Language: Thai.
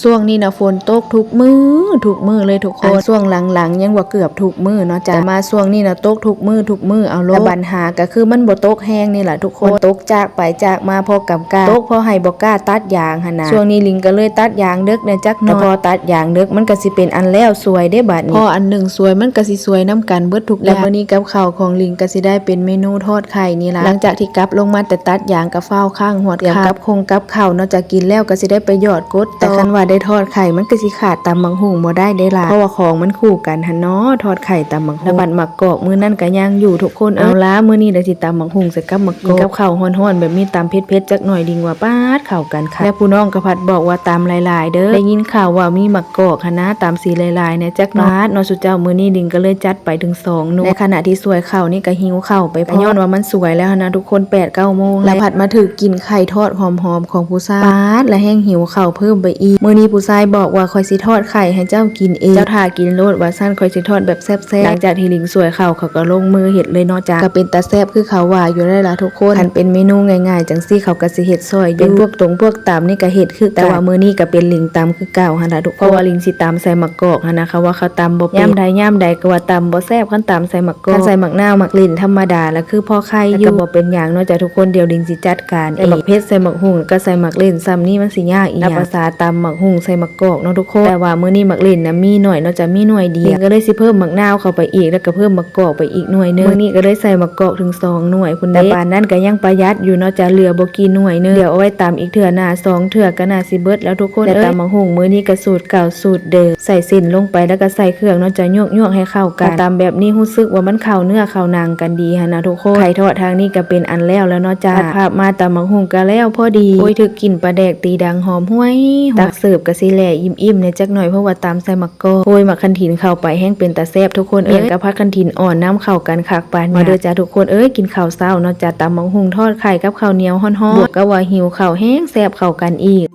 ช่วงนี้นะฝนตกทุกมือเลยทุกคนช่วงหลังๆยังว่าเกือบทุกมือเนาะจ้ะแต่มาช่วงนี้นะตกทุกมือเอาลงแต่ปัญหาก็คือมันบ่ตกแห้งนี่แหละทุกคนตกจากไปจากมาพอกำกาตกพอให้บ่กล้าตัดยางหั่นนะช่วงนี้ลิงก็เลยตัดยางเด็กเนี่ยจักหน่อยพอตัดยางเด็กมันก็สิเป็นอันแล้วสวยได้บัดนี้พออันหนึ่งสวยมันก็สิสวยน้ำกันเบิดทุกอย่างแล้วมื้อนี้กับข้าวของลิงก็สิได้เป็นเมนูทอดไข่นี่ล่ะหลังจากที่กลับลงมาแต่ตัดยางก็เฝ้าข้างหวดกับข้าวเนาะจะกินแล้วก็สิได้ไปหยอดกดแต่คันว่าได้ทอดไข่มันก็สิขาดตำบักหุ่งบ่ได้ล่ะเพราะว่าของมันคู่กันหั่นเนาะทอดไข่ตำบักหุ่งแล้วบัดหมักกอกมื้อนั้นก็ยังอยู่ทุกคนเอาล่ะมื้อนี้ได้สิตำบักหุ่งใส่กับหมักกอกกับข้าวฮ้อนๆแบบมีตำเผ็ดๆจักหน่อยดิงว่าป๊าดเข้ากันค่ะแล้วผู้น้องก็พัดบอกว่าตำหลายๆเด้อได้ยินข่าวว่ามีหมักกอกหั่นนะตำสีหลายๆเนี่ยจักหน่อยเนาะสุเจ้ามื้อนี้ดิงก็เลยจัดไปถึง2หนูในขณะที่สวยข้าวนี่ก็หิวข้าวไปเพราะย้อนว่ามันสวยแล้วนะทุกคน 8-9 โมงแล้วผัดมาถึงกินไข่ทอดหอมๆของผู้ชายป๊าดและแห้งหิวข้าวเพิ่มไปอีกมื้อนี้ผู้ชายบอกว่าคอยสิทอดไข่ให้เจ้ากินเองเจ้าทากินโลดว่าซั่นคอยสิทอดแบบแซ่บๆหลังจากที่ลิงสวยข้าวเขาก็ลงมือเฮ็ดเลยเนาะจ้ะก็เป็นตาแซ่บคือเขาว่าอยู่ได้ล่ะทุกคนคันเป็นเมนูง่ายๆจังซี่เขาก็สิเฮ็ดซอยเป็นพวกตำนี่ก็เฮ็ดคือแต่ว่ามื้อนี้ก็เป็นลิงตำคือเก่าหั่นล่ะทุกคนเพราะว่าลิงสิตำใส่มะกอกหั่นนะเขาว่าเขาตำบ่เป็นยามใดก็ว่าตำบ่แซ่บคันตำใส่มะกอกคันใส่มะนาวมะกลิ่นธรรมดาแล้วคือพอไข่อยู่ก็บ่เป็นหยังเนาะจ้ะทุกคนเดี๋ยวลิงสิจัดการเองบักเพชรใส่มะหุ่งก็ใส่มะกลิ่นซ้ำนี่มันสิยากอีหยังภาษาตำมะหุ่งใส่มะกอกเนาะทุกคนแต่ว่ามื้อนี้มะกลิ่นน่ะมีหน่อยเนาะจ้ะมีหน่วยเดียวก็เลยสิเพิ่มมะนาวเข้าไปอีกแล้วก็เพิ่มมะกอกไปอีกหน่วยนึงมื้อนี้ก็เลยใส่มะกอกถึง2หน่วยพุ่นแต่ปานนั้นก็ยังประหยัดอยู่เนาะจ้ะเหลือบ่กี่หน่วยนึงเดี๋ยวเอาไว้ตำอีกเทื่อหน้า2เทื่อก็น่าสิเบิดแล้วทุกคนแต่ตำมะหุ่งมื้อนี้ก็สูตรเก่าสูตรเดิมใส่เส้นลงไปแล้วก็ใส่เครื่องเนาะจ้ะยวกให้เข้ากันตำแบบนี้รู้สึกว่ามันเข้าเนื้อเข้าหนังกันดีหั่นนะทุกคนไข่ทอดทางนี้ก็เป็นอันแล้วเนาะจ้ะภาพมาตำมะหุ่งก็แล้วพอดีโอ้ยถึกกินปลาแดกตีดังหอมห้วยตักเสิร์ฟก็สิแลอิ่มๆเนี่ยจักหน่อยเพราะว่าตำใส่มะกอกโอ้ยมะคันถินเข้าไปแห้งเป็นตาแซ่บทุกคนกับผัดคันถินอ่อนน้ำเข้ากันคักปานมาเด้อจ้ะทุกคนกินข้าวเช้าเนาะจ้ะตำมะหุ่งทอดไข่กับข้าวเหนียวฮ้อนๆบวกกับว่าหิวข้าวแห้งแซ่บเข้ากันอีก